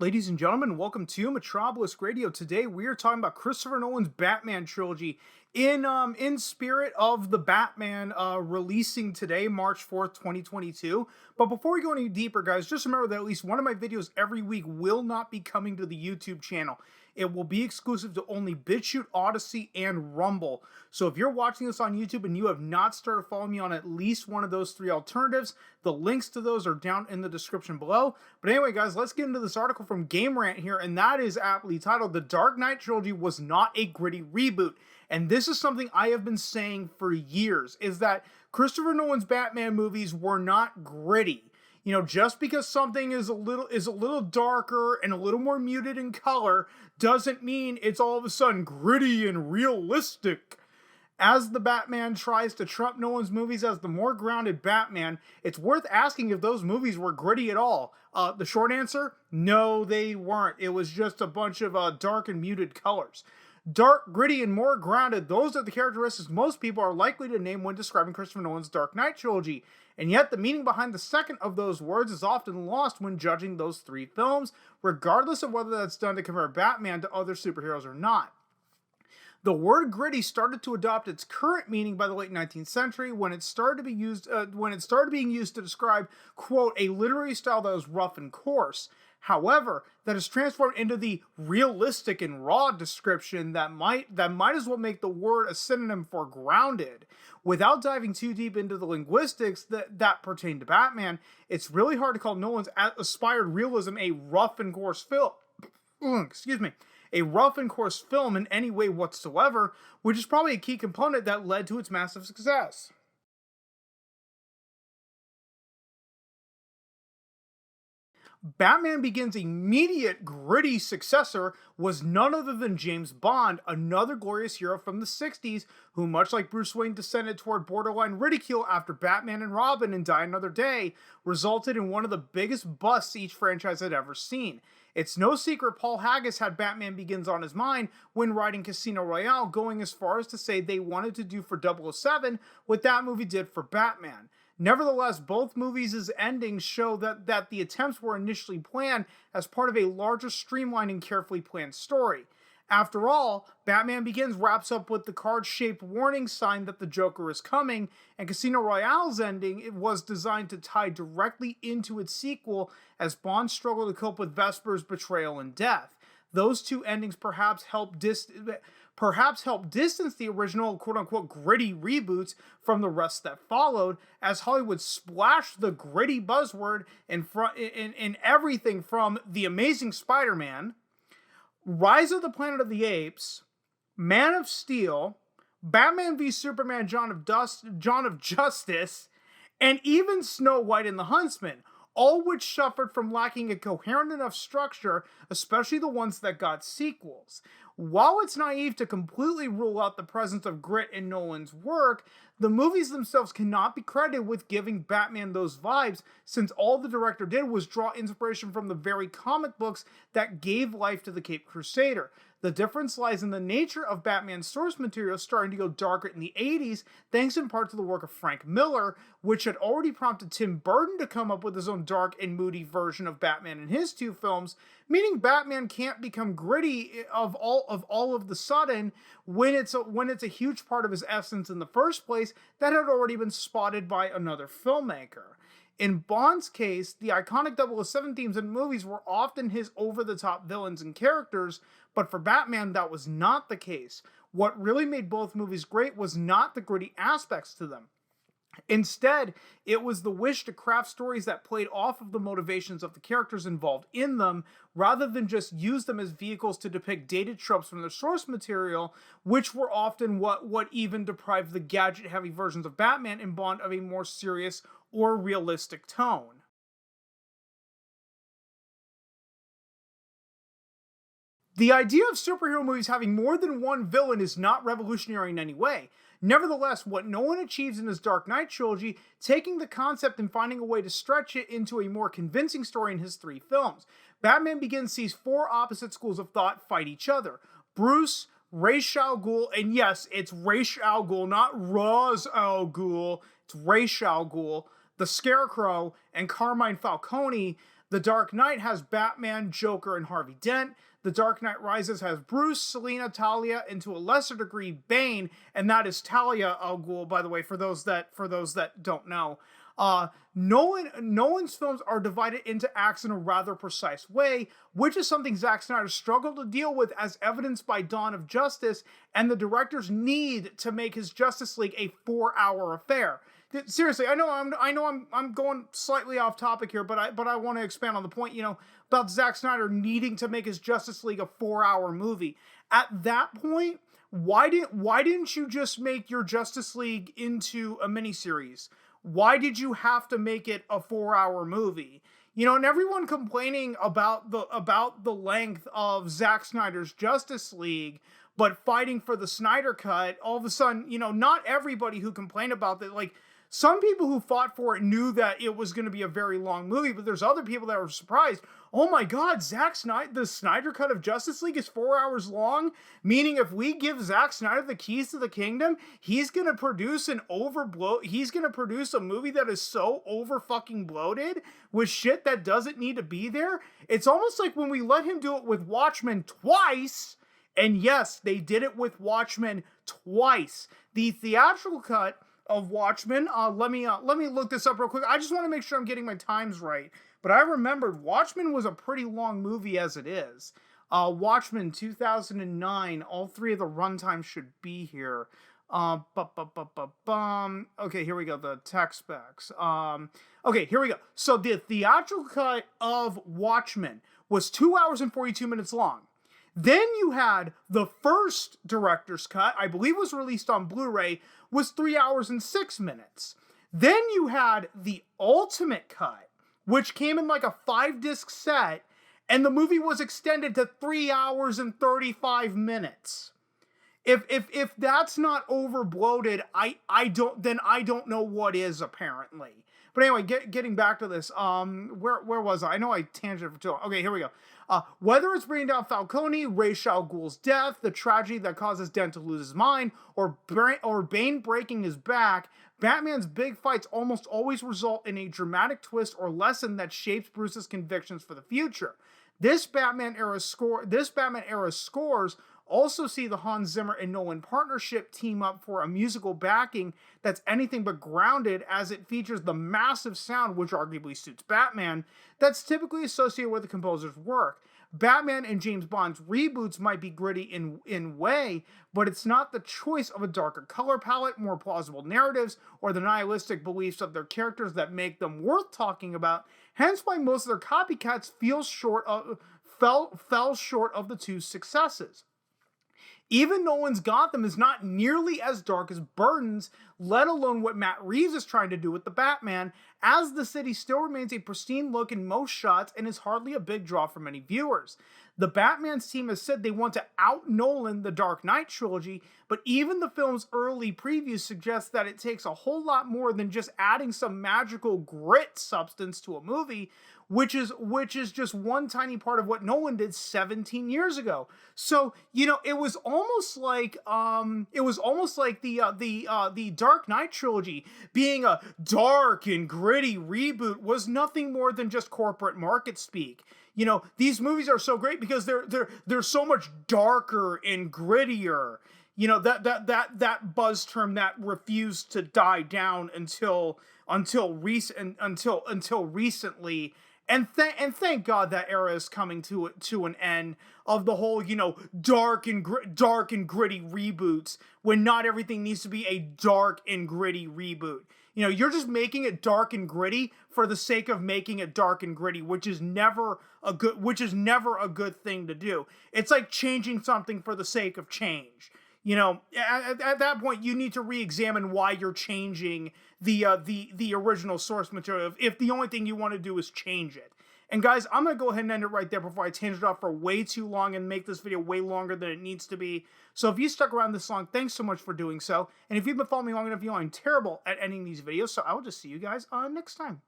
Ladies and gentlemen, welcome to Metropolis Radio. Today we are talking about Christopher Nolan's Batman trilogy in spirit of the Batman releasing today, March 4th, 2022. But before we go any deeper, guys, just remember that at least one of my videos every week will not be coming to the YouTube channel. It will be exclusive to only BitChute, Odyssey, and Rumble. So if you're watching this on YouTube and you have not started following me on at least one of those three alternatives, the links to those are down in the description below. But anyway, guys, let's get into this article from Game Rant here, and that is aptly titled, "The Dark Knight Trilogy Was Not a Gritty Reboot." And this is something I have been saying for years, is that Christopher Nolan's Batman movies were not gritty. You know, just because something is a little darker and a little more muted in color doesn't mean it's all of a sudden gritty and realistic. As the Batman tries to trump Nolan's movies as the more grounded Batman, it's worth asking if those movies were gritty at all. The short answer, no, they weren't. It was just a bunch of dark and muted colors. Dark, gritty, and more grounded, those are the characteristics most people are likely to name when describing Christopher Nolan's Dark Knight trilogy. And yet, the meaning behind the second of those words is often lost when judging those three films, regardless of whether that's done to compare Batman to other superheroes or not. The word gritty started to adopt its current meaning by the late 19th century when it started to be used being used to describe, quote, a literary style that was rough and coarse. However, that is transformed into the realistic and raw description that might as well make the word a synonym for grounded. Without diving too deep into the linguistics that pertain to Batman, it's really hard to call Nolan's aspired realism a rough and coarse film. Excuse me. A rough and coarse film in any way whatsoever, which is probably a key component that led to its massive success. Batman Begins' immediate gritty successor was none other than James Bond, another glorious hero from the 60s, who, much like Bruce Wayne, descended toward borderline ridicule after Batman and Robin and Die Another Day, resulted in one of the biggest busts each franchise had ever seen. It's no secret Paul Haggis had Batman Begins on his mind when writing Casino Royale, going as far as to say they wanted to do for 007 what that movie did for Batman. Nevertheless, both movies' endings show that the attempts were initially planned as part of a larger, streamlined, and carefully planned story. After all, Batman Begins wraps up with the card-shaped warning sign that the Joker is coming, and Casino Royale's ending was designed to tie directly into its sequel as Bond struggled to cope with Vesper's betrayal and death. Those two endings perhaps help distance the original quote-unquote gritty reboots from the rest that followed, as Hollywood splashed the gritty buzzword in everything from The Amazing Spider-Man, Rise of the Planet of the Apes, Man of Steel, Batman v Superman, Dawn of Justice, and even Snow White and the Huntsman, all which suffered from lacking a coherent enough structure, especially the ones that got sequels. While it's naive to completely rule out the presence of grit in Nolan's work, the movies themselves cannot be credited with giving Batman those vibes, since all the director did was draw inspiration from the very comic books that gave life to the Caped Crusader. The difference lies in the nature of Batman's source material starting to go darker in the 80s, thanks in part to the work of Frank Miller, which had already prompted Tim Burton to come up with his own dark and moody version of Batman in his two films, meaning Batman can't become gritty of all of the sudden when it's a huge part of his essence in the first place that had already been spotted by another filmmaker. In Bond's case, the iconic 007 themes in movies were often his over-the-top villains and characters, but for Batman, that was not the case. What really made both movies great was not the gritty aspects to them. Instead, it was the wish to craft stories that played off of the motivations of the characters involved in them, rather than just use them as vehicles to depict dated tropes from their source material, which were often what even deprived the gadget-heavy versions of Batman and Bond of a more serious or realistic tone. The idea of superhero movies having more than one villain is not revolutionary in any way. Nevertheless, what Nolan achieves in his Dark Knight trilogy, taking the concept and finding a way to stretch it into a more convincing story in his three films. Batman Begins sees four opposite schools of thought fight each other. Bruce, Ra's al Ghul, and yes, it's Ra's al Ghul, not Ra's al Ghul, it's Ra's al Ghul, the Scarecrow, and Carmine Falcone. The Dark Knight has Batman, Joker, and Harvey Dent. The Dark Knight Rises has Bruce, Selina, Talia, and to a lesser degree Bane, and that is Talia al Ghul, by the way, for those that don't know. Nolan's films are divided into acts in a rather precise way, which is something Zack Snyder struggled to deal with, as evidenced by Dawn of Justice and the director's need to make his Justice League a 4-hour affair. Seriously, I know I'm going slightly off topic here, but I want to expand on the point, about Zack Snyder needing to make his Justice League a 4-hour movie. At that point, why didn't you just make your Justice League into a miniseries? Why did you have to make it a 4-hour movie? And everyone complaining about the length of Zack Snyder's Justice League, but fighting for the Snyder Cut, all of a sudden, not everybody who complained about that, like, some people who fought for it knew that it was going to be a very long movie, but there's other people that were surprised. Oh my God, the Snyder Cut of Justice League is 4 hours long? Meaning if we give Zack Snyder the keys to the kingdom, he's going to produce he's going to produce a movie that is so over fucking bloated with shit that doesn't need to be there. It's almost like when we let him do it with Watchmen twice, and yes, they did it with Watchmen twice. The theatrical cut of Watchmen, let me look this up real quick. I just want to make sure I'm getting my times right. But I remembered Watchmen was a pretty long movie as it is. Watchmen 2009. All three of the runtimes should be here. Okay, here we go. The tech specs. Okay, here we go. So the theatrical cut of Watchmen was 2 hours and 42 minutes long. Then you had the first director's cut, I believe was released on Blu-ray, was 3 hours and 6 minutes. Then you had the ultimate cut, which came in like a 5-disc set, and the movie was extended to 3 hours and 35 minutes. If that's not over bloated, I don't know what is, apparently. But anyway, getting back to this, where was I? I know I tangented for too long. Okay, here we go. Whether it's bringing down Falcone, Ra's al Ghul's death, the tragedy that causes Dent to lose his mind, or Bane breaking his back, Batman's big fights almost always result in a dramatic twist or lesson that shapes Bruce's convictions for the future. This Batman era scores also see the Hans Zimmer and Nolan partnership team up for a musical backing that's anything but grounded, as it features the massive sound, which arguably suits Batman, that's typically associated with the composer's work. Batman and James Bond's reboots might be gritty in way, but it's not the choice of a darker color palette, more plausible narratives, or the nihilistic beliefs of their characters that make them worth talking about. Hence why most of their copycats fell short of the two successes. Even Nolan's Gotham is not nearly as dark as Burton's, let alone what Matt Reeves is trying to do with the Batman, as the city still remains a pristine look in most shots and is hardly a big draw for many viewers. The Batman's team has said they want to out-Nolan the Dark Knight Trilogy, but even the film's early previews suggest that it takes a whole lot more than just adding some magical grit substance to a movie, which is just one tiny part of what Nolan did 17 years ago. So, it was almost like the Dark Knight Trilogy being a dark and gritty reboot was nothing more than just corporate market speak. These movies are so great because they're so much darker and grittier. That buzz term that refused to die down until recently. And thank God that era is coming to an end of the whole, dark and gritty reboots, when not everything needs to be a dark and gritty reboot. You're just making it dark and gritty for the sake of making it dark and gritty, which is never a good thing to do. It's like changing something for the sake of change. At that point, you need to re-examine why you're changing the original source material, if the only thing you want to do is change it. And guys, I'm going to go ahead and end it right there before I tangent off for way too long and make this video way longer than it needs to be. So if you stuck around this long, thanks so much for doing so. And if you've been following me long enough, you know I'm terrible at ending these videos, so I will just see you guys next time.